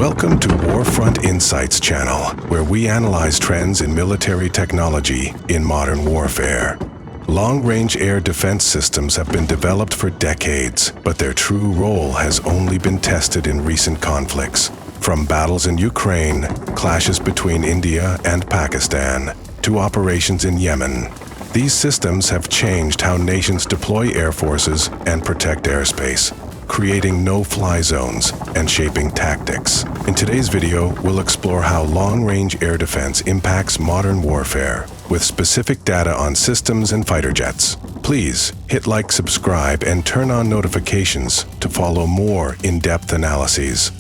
Welcome to Warfront Insights channel, where we analyze trends in military technology in modern warfare. Long-range air defense systems have been developed for decades, but their true role has only been tested in recent conflicts. From battles in Ukraine, clashes between India and Pakistan, to operations in Yemen, these systems have changed how nations deploy air forces and protect airspace, creating no-fly zones and shaping tactics. In today's video, we'll explore how long-range air defense impacts modern warfare, with specific data on systems and fighter jets. Please hit like, subscribe, and turn on notifications to follow more in-depth analyses.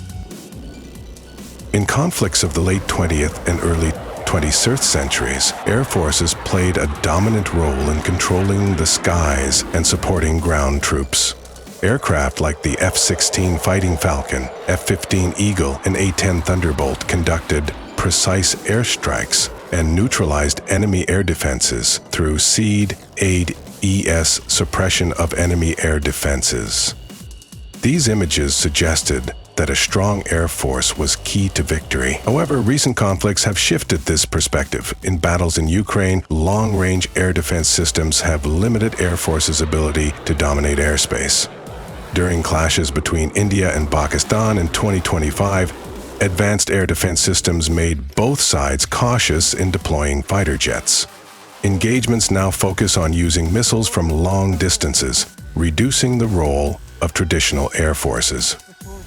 In conflicts of the late 20th and early 21st centuries, air forces played a dominant role in controlling the skies and supporting ground troops. Aircraft like the F-16 Fighting Falcon, F-15 Eagle, and A-10 Thunderbolt conducted precise airstrikes and neutralized enemy air defenses through SEAD, AID-ES suppression of enemy air defenses. These images suggested that a strong air force was key to victory. However, recent conflicts have shifted this perspective. In battles in Ukraine, long-range air defense systems have limited air forces' ability to dominate airspace. During clashes between India and Pakistan in 2025, advanced air defense systems made both sides cautious in deploying fighter jets. Engagements now focus on using missiles from long distances, reducing the role of traditional air forces.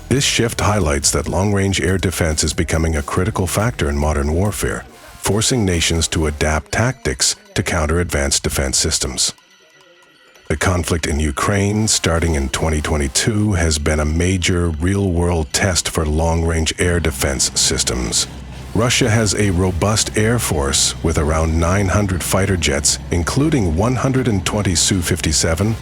This shift highlights that long-range air defense is becoming a critical factor in modern warfare, forcing nations to adapt tactics to counter advanced defense systems. The conflict in Ukraine, starting in 2022, has been a major real-world test for long-range air defense systems. Russia has a robust air force with around 900 fighter jets, including 120 Su-57,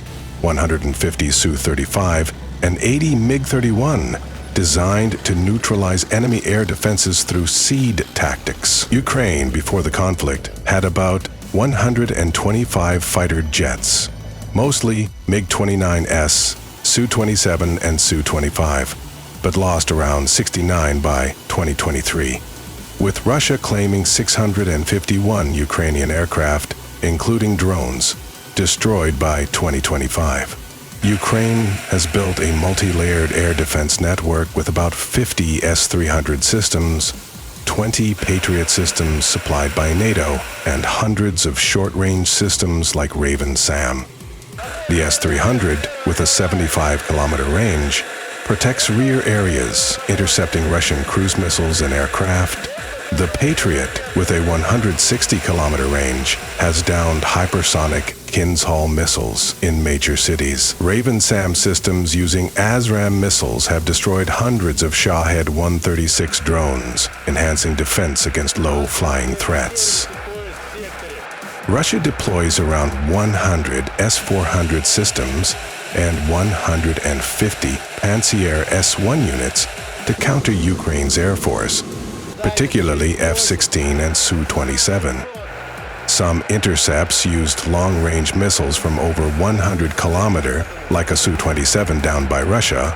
150 Su-35, and 80 MiG-31, designed to neutralize enemy air defenses through SEAD tactics. Ukraine, before the conflict, had about 125 fighter jets, mostly MiG-29S, Su-27, and Su-25, but lost around 69 by 2023, with Russia claiming 651 Ukrainian aircraft, including drones, destroyed by 2025. Ukraine has built a multi-layered air defense network with about 50 S-300 systems, 20 Patriot systems supplied by NATO, and hundreds of short-range systems like Raven SAM. The S-300, with a 75-kilometer range, protects rear areas, intercepting Russian cruise missiles and aircraft. The Patriot, with a 160-kilometer range, has downed hypersonic Kinzhal missiles in major cities. Raven SAM systems using ASRAAM missiles have destroyed hundreds of Shahed 136 drones, enhancing defense against low-flying threats. Russia deploys around 100 S-400 systems and 150 Pantsir S-1 units to counter Ukraine's air force, particularly F-16 and Su-27. Some intercepts used long-range missiles from over 100 kilometers, like a Su-27 downed by Russia.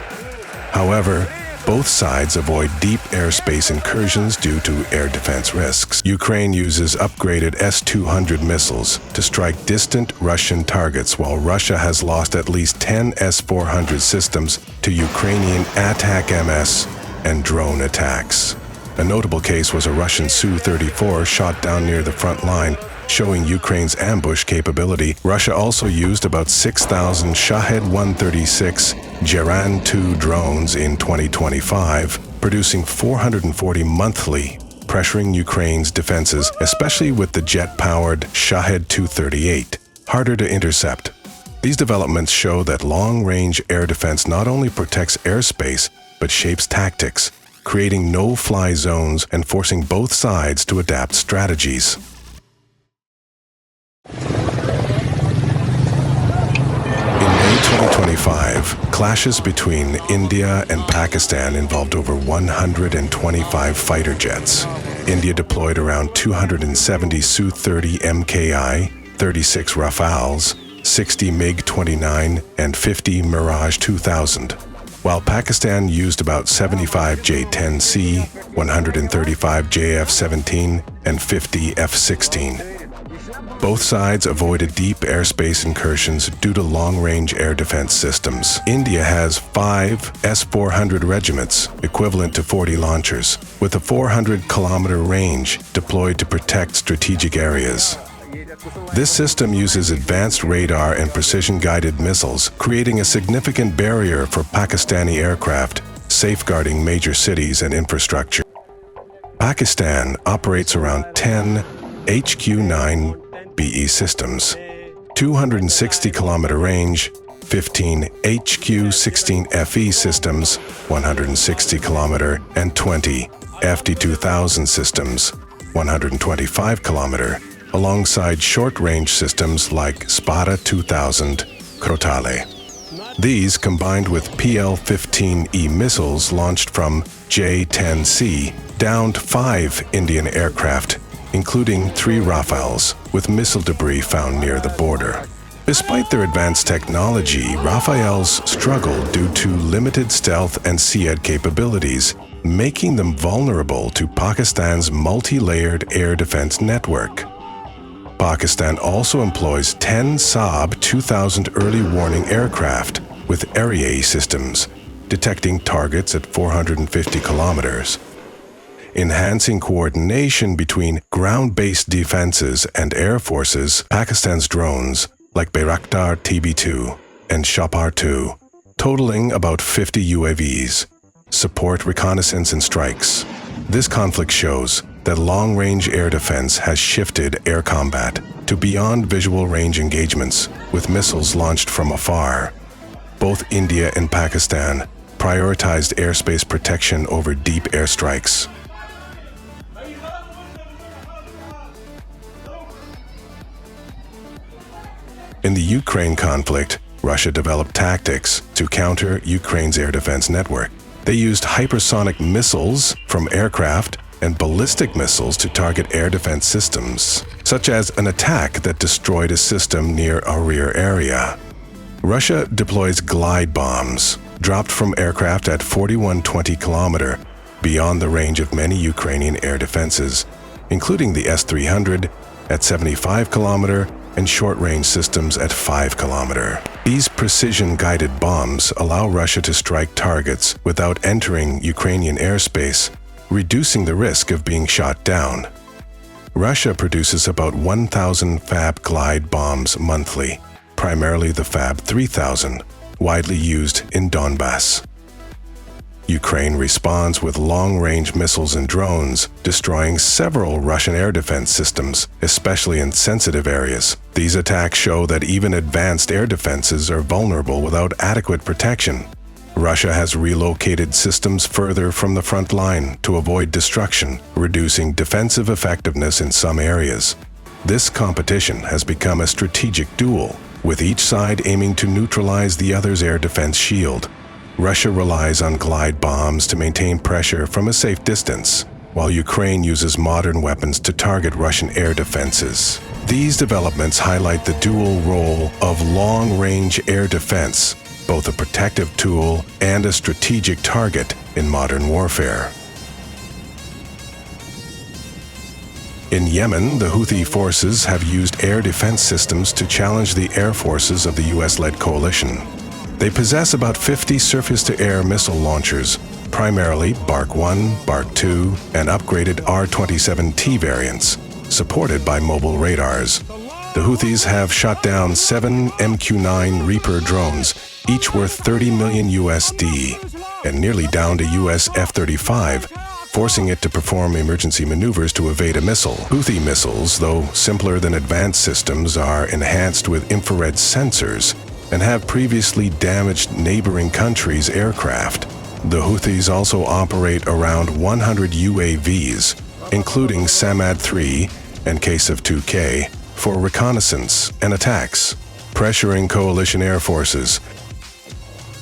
However, both sides avoid deep airspace incursions due to air defense risks. Ukraine uses upgraded S-200 missiles to strike distant Russian targets, while Russia has lost at least 10 S-400 systems to Ukrainian ATAK-MS and drone attacks. A notable case was a Russian Su-34 shot down near the front line, showing Ukraine's ambush capability. Russia also used about 6,000 Shahed 136 Geran-2 drones in 2025, producing 440 monthly, pressuring Ukraine's defenses, especially with the jet-powered Shahed 238, harder to intercept. These developments show that long-range air defense not only protects airspace, but shapes tactics, creating no-fly zones and forcing both sides to adapt strategies. In May 2025, clashes between India and Pakistan involved over 125 fighter jets. India deployed around 270 Su-30 MKI, 36 Rafales, 60 MiG-29, and 50 Mirage 2000. while Pakistan used about 75 J-10C, 135 JF-17, and 50 F-16. Both sides avoided deep airspace incursions due to long-range air defense systems. India has 5 S-400 regiments, equivalent to 40 launchers, with a 400-kilometer range deployed to protect strategic areas. This system uses advanced radar and precision-guided missiles, creating a significant barrier for Pakistani aircraft, safeguarding major cities and infrastructure. Pakistan operates around 10 HQ-9 BE systems, 260-kilometer range, 15 HQ-16FE systems, 160-kilometer, and 20 FD-2000 systems, 125-kilometer, alongside short-range systems like Spada 2000, Crotale. These, combined with PL-15E missiles launched from J-10C, downed 5 Indian aircraft, including 3 Rafales, with missile debris found near the border. Despite their advanced technology, Rafales struggle due to limited stealth and SEAD capabilities, making them vulnerable to Pakistan's multi-layered air defense network. Pakistan also employs 10 Saab 2000 early warning aircraft with area systems, detecting targets at 450 kilometers. Enhancing coordination between ground-based defenses and air forces, Pakistan's drones, like Bayraktar TB2 and Shapar-2, totaling about 50 UAVs, support reconnaissance and strikes. This conflict shows that long-range air defense has shifted air combat to beyond visual range engagements with missiles launched from afar. Both India and Pakistan prioritized airspace protection over deep airstrikes. In the Ukraine conflict, Russia developed tactics to counter Ukraine's air defense network. They used hypersonic missiles from aircraft and ballistic missiles to target air defense systems, such as an attack that destroyed a system near a rear area. Russia deploys glide bombs, dropped from aircraft at 4120 kilometer, beyond the range of many Ukrainian air defenses, including the S-300 at 75 kilometer and short-range systems at 5 kilometer. These precision-guided bombs allow Russia to strike targets without entering Ukrainian airspace, reducing the risk of being shot down. Russia produces about 1,000 FAB glide bombs monthly, primarily the FAB 3000, widely used in Donbass. Ukraine responds with long-range missiles and drones, destroying several Russian air defense systems, especially in sensitive areas. These attacks show that even advanced air defenses are vulnerable without adequate protection. Russia has relocated systems further from the front line to avoid destruction, reducing defensive effectiveness in some areas. This competition has become a strategic duel, with each side aiming to neutralize the other's air defense shield. Russia relies on glide bombs to maintain pressure from a safe distance, while Ukraine uses modern weapons to target Russian air defenses. These developments highlight the dual role of long-range air defense, both a protective tool and a strategic target in modern warfare. In Yemen, the Houthi forces have used air defense systems to challenge the air forces of the US-led coalition. They possess about 50 surface-to-air missile launchers, primarily Bark 1, Bark 2, and upgraded R-27T variants, supported by mobile radars. The Houthis have shot down 7 MQ-9 Reaper drones, each worth $30 million USD, and nearly downed a US F-35, forcing it to perform emergency maneuvers to evade a missile. Houthi missiles, though simpler than advanced systems, are enhanced with infrared sensors and have previously damaged neighboring countries' aircraft. The Houthis also operate around 100 UAVs, including Samad-3 and Kasef-2K, for reconnaissance and attacks, pressuring coalition air forces.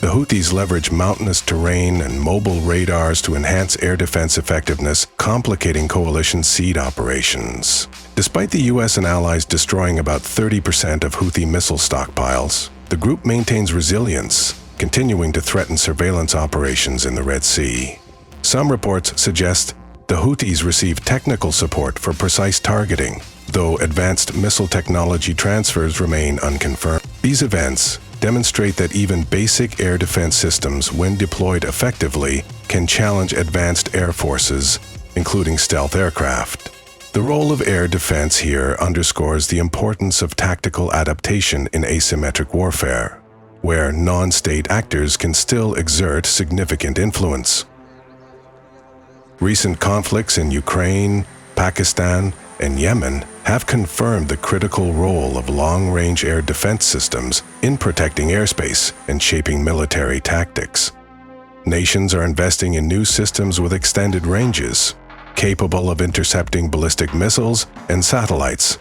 The Houthis leverage mountainous terrain and mobile radars to enhance air defense effectiveness, complicating coalition SEAD operations. Despite the US and allies destroying about 30% of Houthi missile stockpiles, the group maintains resilience, continuing to threaten surveillance operations in the Red Sea. Some reports suggest the Houthis receive technical support for precise targeting, though advanced missile technology transfers remain unconfirmed. These events demonstrate that even basic air defense systems, when deployed effectively, can challenge advanced air forces, including stealth aircraft. The role of air defense here underscores the importance of tactical adaptation in asymmetric warfare, where non-state actors can still exert significant influence. Recent conflicts in Ukraine, Pakistan, and Yemen have confirmed the critical role of long-range air defense systems in protecting airspace and shaping military tactics. Nations are investing in new systems with extended ranges, capable of intercepting ballistic missiles and satellites.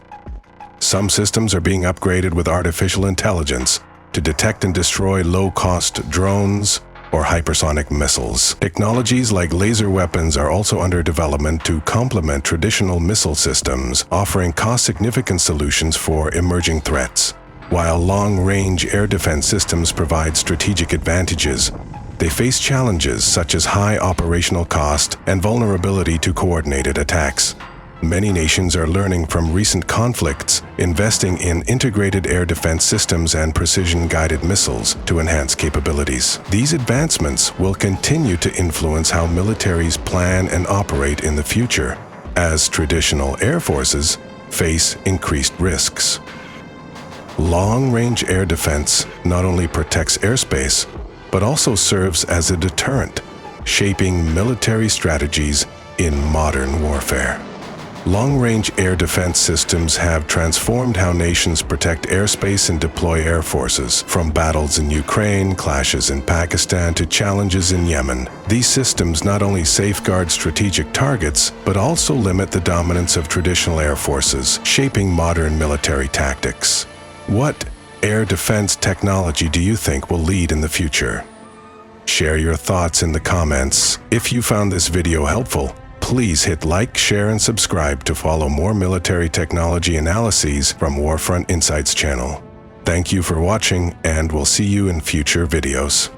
Some systems are being upgraded with artificial intelligence to detect and destroy low-cost drones or hypersonic missiles. Technologies like laser weapons are also under development to complement traditional missile systems, offering cost-significant solutions for emerging threats. While long-range air defense systems provide strategic advantages, they face challenges such as high operational cost and vulnerability to coordinated attacks. Many nations are learning from recent conflicts, investing in integrated air defense systems and precision-guided missiles to enhance capabilities. These advancements will continue to influence how militaries plan and operate in the future, as traditional air forces face increased risks. Long-range air defense not only protects airspace, but also serves as a deterrent, shaping military strategies in modern warfare. Long-range air defense systems have transformed how nations protect airspace and deploy air forces, from battles in Ukraine, clashes in Pakistan, to challenges in Yemen. These systems not only safeguard strategic targets, but also limit the dominance of traditional air forces, shaping modern military tactics. What air defense technology do you think will lead in the future? Share your thoughts in the comments. If you found this video helpful, please hit like, share, and subscribe to follow more military technology analyses from Warfront Insights channel. Thank you for watching, and we'll see you in future videos.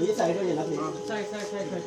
ये side हो जाना please side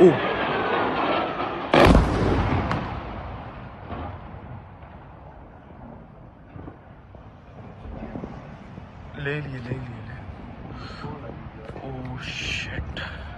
Oh, ले लिए ले लिए ले। Oh shit.